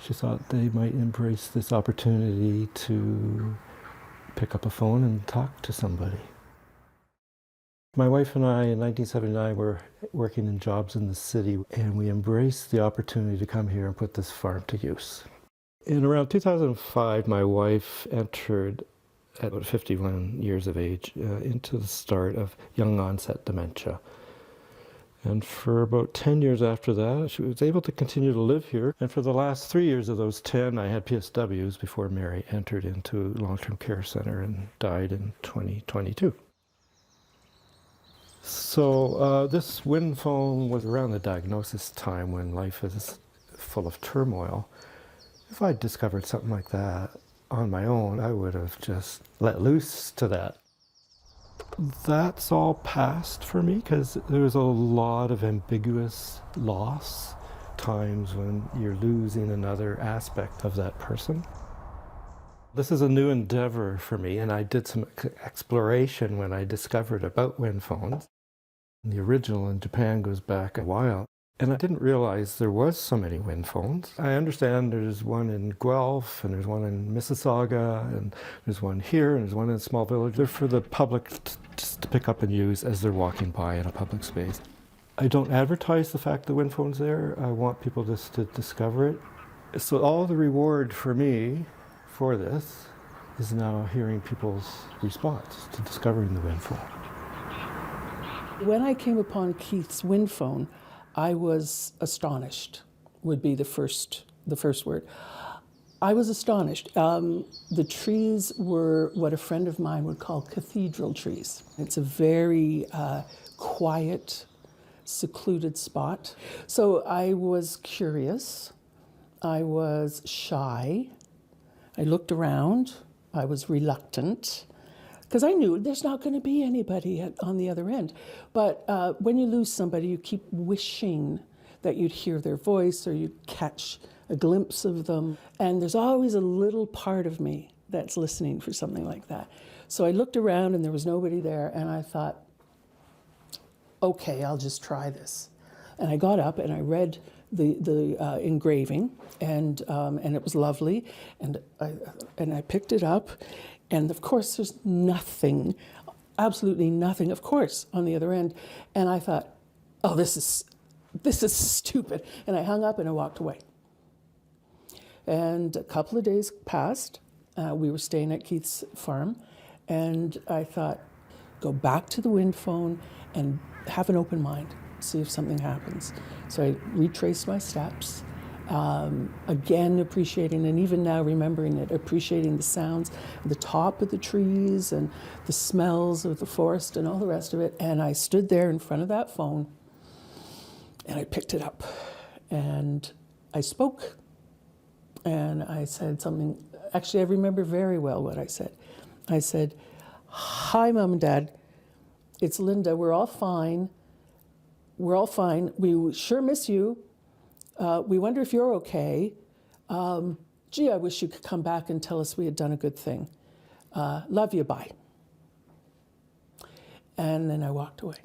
She thought they might embrace this opportunity to pick up a phone and talk to somebody. My wife and I, in 1979, were working in jobs in the city, and we embraced the opportunity to come here and put this farm to use. In around 2005, my wife entered, at about 51 years of age, into the start of young onset dementia. And for about 10 years after that, she was able to continue to live here. And for the last 3 years of those 10, I had PSWs before Mary entered into long-term care center and died in 2022. So this wind phone was around the diagnosis time when life is full of turmoil. If I'd discovered something like that on my own, I would have just let loose to that. That's all past for me because there's a lot of ambiguous loss, times when you're losing another aspect of that person. This is a new endeavor for me, and I did some exploration when I discovered about wind phones. The original in Japan goes back a while, and I didn't realize there was so many wind phones. I understand there's one in Guelph, and there's one in Mississauga, and there's one here, and there's one in a small village. They're for the public just to pick up and use as they're walking by in a public space. I don't advertise the fact the wind phone's there. I want people just to discover it. So all the reward for me for this is now hearing people's response to discovering the wind phone. When I came upon Keith's wind phone, I was astonished, would be the first word. I was astonished. The trees were what a friend of mine would call cathedral trees. It's a very quiet, secluded spot. So I was curious. I was shy. I looked around. I was reluctant, because I knew there's not going to be anybody on the other end. But when you lose somebody, you keep wishing that you'd hear their voice or you'd catch a glimpse of them. And there's always a little part of me that's listening for something like that. So I looked around and there was nobody there, and I thought, okay, I'll just try this. And I got up and I read the engraving, and it was lovely. And I picked it up. And of course, there's nothing, absolutely nothing, of course, on the other end. And I thought, oh, this is stupid. And I hung up and I walked away. And a couple of days passed. We were staying at Keith's farm. And I thought, go back to the wind phone and have an open mind, see if something happens. So I retraced my steps, again appreciating, and even now remembering it, appreciating the sounds, the top of the trees and the smells of the forest and all the rest of it. And I stood there in front of that phone and I picked it up and I spoke and I said something. Actually, I remember very well what I said. I said, "Hi, Mom and Dad. It's Linda. We're all fine. We're all fine. We sure miss you. We wonder if you're okay. Gee, I wish you could come back and tell us we had done a good thing. Love you. Bye." And then I walked away.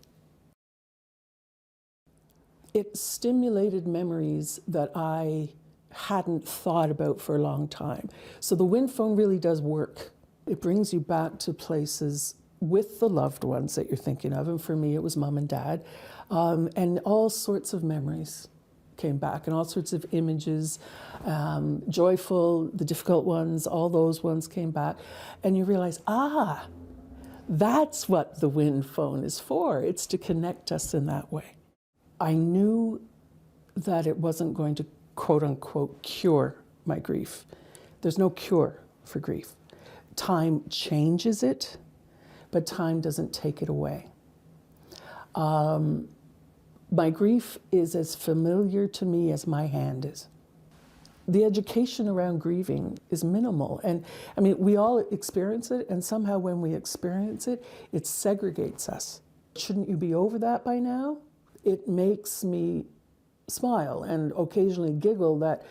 It stimulated memories that I hadn't thought about for a long time. So the wind phone really does work. It brings you back to places with the loved ones that you're thinking of. And for me, it was Mom and Dad. And all sorts of memories came back and all sorts of images, joyful, the difficult ones, all those ones came back. And you realize, that's what the wind phone is for. It's to connect us in that way. I knew that it wasn't going to quote unquote cure my grief. There's no cure for grief. Time changes it, but time doesn't take it away. My grief is as familiar to me as my hand is. The education around grieving is minimal. And I mean, we all experience it, and somehow when we experience it, it segregates us. Shouldn't you be over that by now? It makes me smile and occasionally giggle that,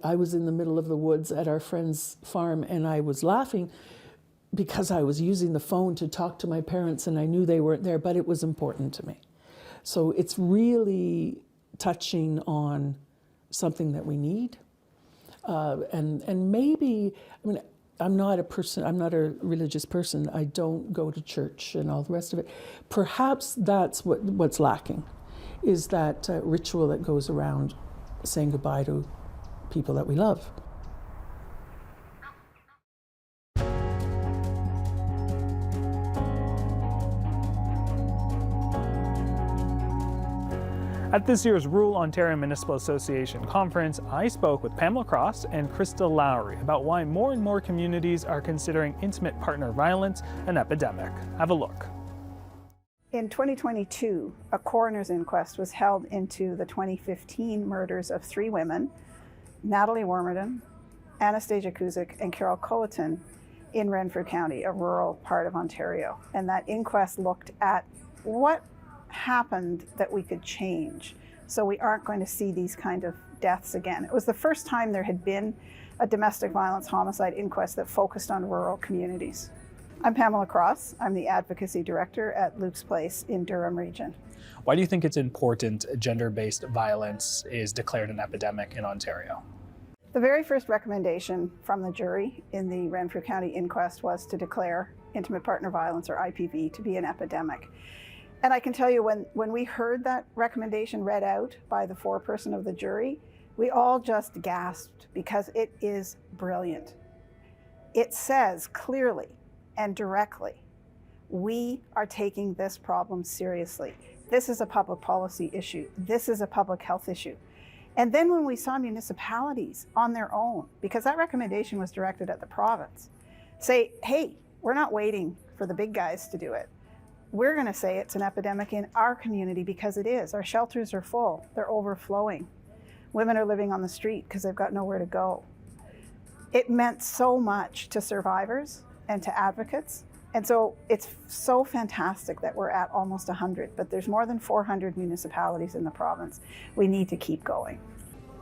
I was in the middle of the woods at our friend's farm and I was laughing because I was using the phone to talk to my parents and I knew they weren't there, but it was important to me. So it's really touching on something that we need. And maybe, I'm not a religious person. I don't go to church and all the rest of it. Perhaps that's what's lacking, is that ritual that goes around saying goodbye to people that we love. At this year's Rural Ontario Municipal Association conference, I spoke with Pamela Cross and Krista Lowry about why more and more communities are considering intimate partner violence an epidemic. Have a look. In 2022, a coroner's inquest was held into the 2015 murders of 3 women, Natalie Wormerden, Anastasia Kuzik, and Carol Culleton in Renfrew County, a rural part of Ontario. And that inquest looked at what happened that we could change so we aren't going to see these kind of deaths again. It was the first time there had been a domestic violence homicide inquest that focused on rural communities. I'm Pamela Cross. I'm the Advocacy Director at Luke's Place in Durham Region. Why do you think it's important gender-based violence is declared an epidemic in Ontario? The very first recommendation from the jury in the Renfrew County inquest was to declare intimate partner violence, or IPV, to be an epidemic. And I can tell you, when we heard that recommendation read out by the foreperson of the jury, we all just gasped because it is brilliant. It says clearly and directly, we are taking this problem seriously. This is a public policy issue. This is a public health issue. And then when we saw municipalities on their own, because that recommendation was directed at the province, say, hey, we're not waiting for the big guys to do it. We're going to say it's an epidemic in our community because it is. Our shelters are full. They're overflowing. Women are living on the street because they've got nowhere to go. It meant so much to survivors and to advocates. And so it's so fantastic that we're at almost 100, but there's more than 400 municipalities in the province. We need to keep going.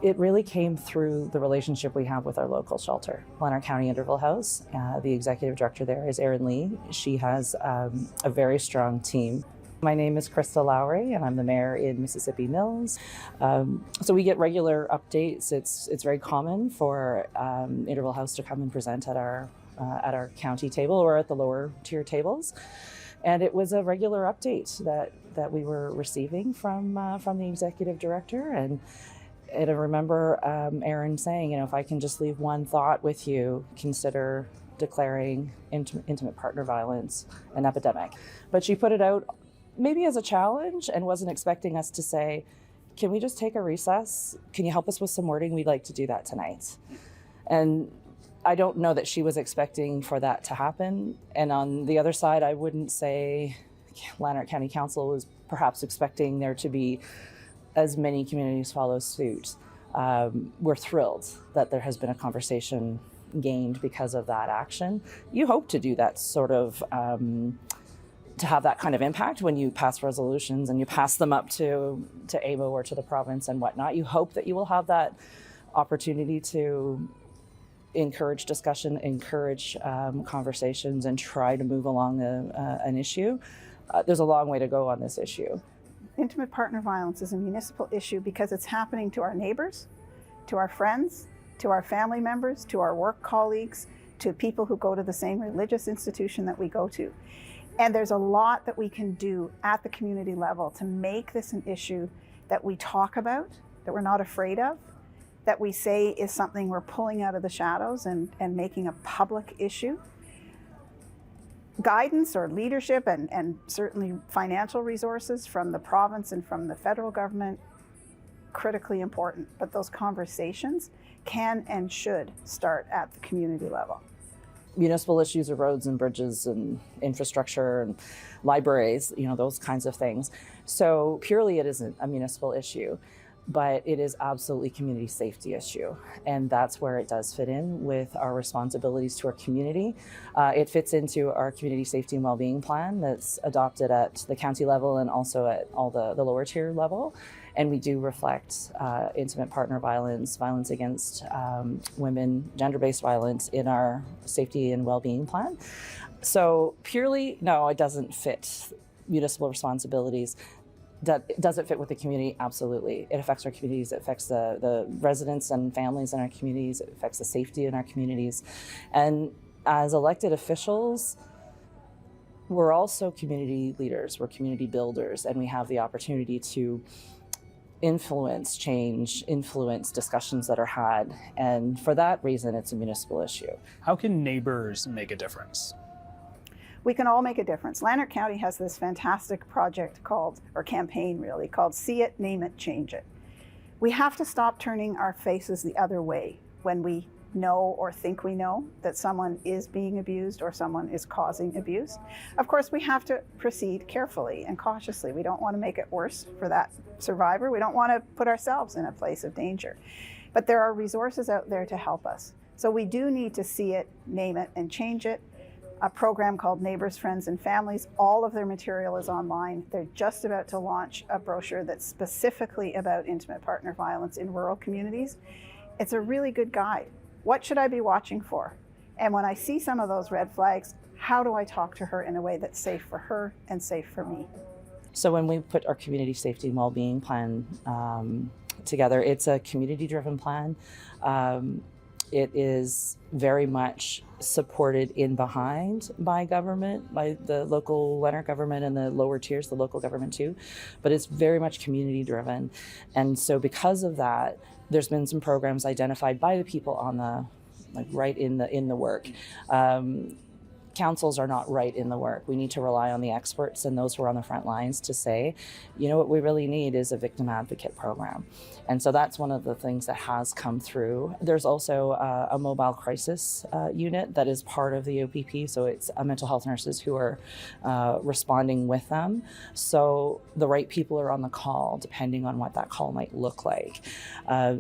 It really came through the relationship we have with our local shelter, Lanark County Interval House. The executive director there is Erin Lee. She has a very strong team. My name is Krista Lowry, and I'm the mayor in Mississippi Mills. So we get regular updates. It's very common for Interval House to come and present at our county table or at the lower tier tables. And it was a regular update that we were receiving from the executive director. And I remember Erin saying, if I can just leave one thought with you, consider declaring intimate partner violence an epidemic. But she put it out maybe as a challenge and wasn't expecting us to say, can we just take a recess? Can you help us with some wording? We'd like to do that tonight. And I don't know that she was expecting for that to happen. And on the other side, I wouldn't say Lanark County Council was perhaps expecting there to be as many communities follow suit. We're thrilled that there has been a conversation gained because of that action. You hope to do that sort of, to have that kind of impact when you pass resolutions and you pass them up to AMO or to the province and whatnot. You hope that you will have that opportunity to encourage discussion, encourage conversations, and try to move along an issue. There's a long way to go on this issue. Intimate partner violence is a municipal issue because it's happening to our neighbors, to our friends, to our family members, to our work colleagues, to people who go to the same religious institution that we go to. And there's a lot that we can do at the community level to make this an issue that we talk about, that we're not afraid of, that we say is something we're pulling out of the shadows and making a public issue. Guidance or leadership and certainly financial resources from the province and from the federal government, critically important. But those conversations can and should start at the community level. Municipal issues of roads and bridges and infrastructure and libraries, those kinds of things. So purely it isn't a municipal issue, but it is absolutely a community safety issue. And that's where it does fit in with our responsibilities to our community. It fits into our community safety and wellbeing plan that's adopted at the county level and also at all the lower tier level. And we do reflect intimate partner violence, violence against women, gender-based violence in our safety and well-being plan. So purely, no, it doesn't fit municipal responsibilities. Does it fit with the community? Absolutely. It affects our communities. It affects the residents and families in our communities. It affects the safety in our communities. And as elected officials, we're also community leaders. We're community builders, and we have the opportunity to influence change, influence discussions that are had. And for that reason, it's a municipal issue. How can neighbors make a difference? We can all make a difference. Lanark County has this fantastic project campaign called See It, Name It, Change It. We have to stop turning our faces the other way when we know or think we know that someone is being abused or someone is causing abuse. Of course, we have to proceed carefully and cautiously. We don't want to make it worse for that survivor. We don't want to put ourselves in a place of danger. But there are resources out there to help us. So we do need to see it, name it, and change it. A program called Neighbors, Friends, and Families. All of their material is online. They're just about to launch a brochure that's specifically about intimate partner violence in rural communities. It's a really good guide. What should I be watching for? And when I see some of those red flags, how do I talk to her in a way that's safe for her and safe for me? So when we put our community safety and well-being plan together, it's a community-driven plan. It is very much supported in behind by government, by the local Lanark government and the lower tiers, the local government too, but it's very much community driven. And so because of that, there's been some programs identified by the people on the, right in the work. Councils are not right in the work. We need to rely on the experts and those who are on the front lines to say, what we really need is a victim advocate program. And so that's one of the things that has come through. There's also a mobile crisis unit that is part of the OPP. So it's mental health nurses who are responding with them. So the right people are on the call, depending on what that call might look like.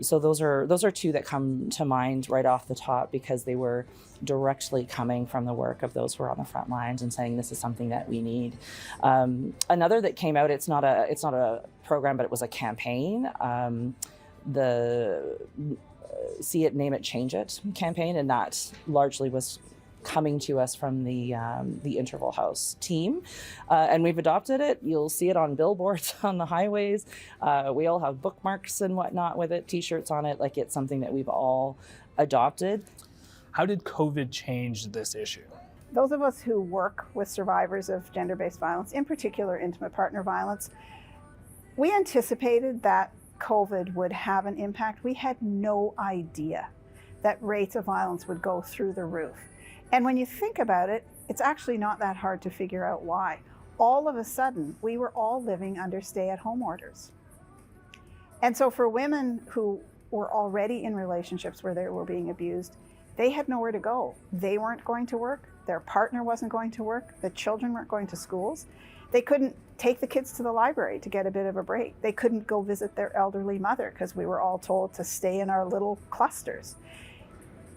So those are two that come to mind right off the top because they were directly coming from the work of those who are on the front lines and saying this is something that we need. Another that came out, it's not a program, but it was a campaign. The See It, Name It, Change It campaign, and that largely was coming to us from the Interval House team, and we've adopted it. You'll see it on billboards on the highways. We all have bookmarks and whatnot with it, T-shirts on it. It's something that we've all adopted. How did COVID change this issue? Those of us who work with survivors of gender-based violence, in particular intimate partner violence, we anticipated that COVID would have an impact. We had no idea that rates of violence would go through the roof. And when you think about it, it's actually not that hard to figure out why. All of a sudden, we were all living under stay-at-home orders. And so for women who were already in relationships where they were being abused, they had nowhere to go. They weren't going to work. Their partner wasn't going to work. The children weren't going to schools. They couldn't take the kids to the library to get a bit of a break. They couldn't go visit their elderly mother because we were all told to stay in our little clusters.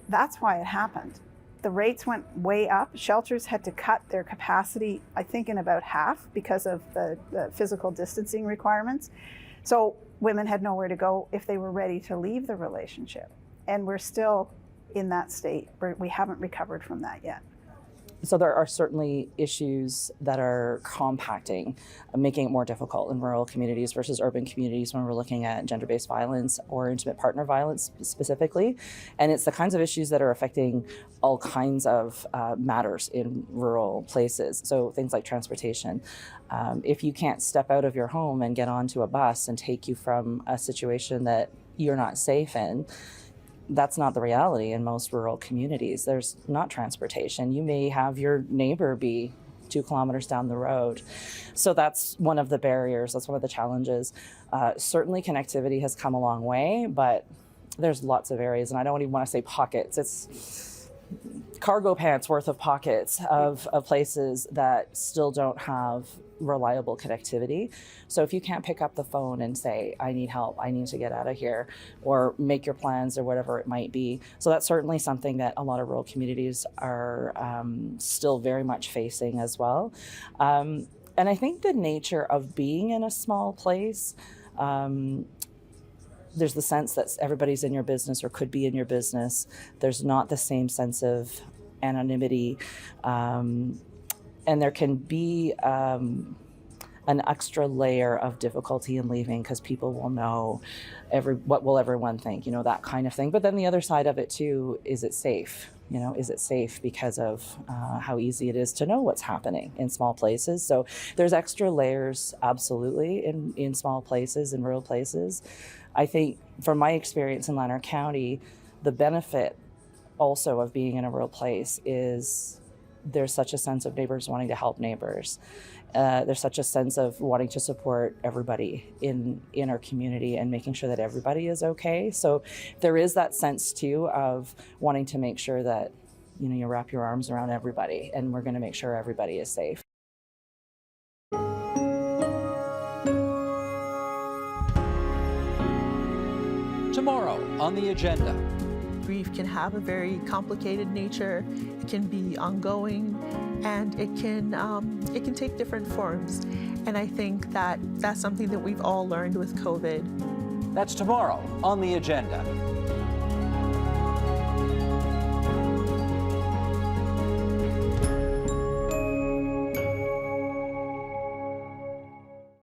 That's why it happened. The rates went way up. Shelters had to cut their capacity, I think, in about half because of the physical distancing requirements. So women had nowhere to go if they were ready to leave the relationship. And we're still in that state. We haven't recovered from that yet. So there are certainly issues that are compacting, making it more difficult in rural communities versus urban communities when we're looking at gender-based violence or intimate partner violence specifically. And it's the kinds of issues that are affecting all kinds of matters in rural places. So things like transportation. If you can't step out of your home and get onto a bus and take you from a situation that you're not safe in, that's not the reality in most rural communities. There's not transportation. You may have your neighbor be 2 kilometers down the road. So that's one of the barriers, that's one of the challenges. Certainly connectivity has come a long way, but there's lots of areas, and I don't even want to say pockets. It's cargo pants worth of pockets of places that still don't have reliable connectivity. So if you can't pick up the phone and say, I need help, I need to get out of here, or make your plans or whatever it might be. So that's certainly something that a lot of rural communities are still very much facing as well. And I think the nature of being in a small place, there's the sense that everybody's in your business or could be in your business. There's not the same sense of anonymity. And there can be an extra layer of difficulty in leaving because people will know what will everyone think, that kind of thing. But then the other side of it too, is it safe? Is it safe because of how easy it is to know what's happening in small places? So there's extra layers, absolutely, in small places, in rural places. I think from my experience in Lanark County, the benefit also of being in a rural place is there's such a sense of neighbors wanting to help neighbors. There's such a sense of wanting to support everybody in our community and making sure that everybody is okay. So there is that sense too of wanting to make sure that you wrap your arms around everybody, and we're going to make sure everybody is safe. Tomorrow on the agenda. Grief can have a very complicated nature. It can be ongoing, and it can take different forms. And I think that that's something that we've all learned with COVID. That's tomorrow on the agenda.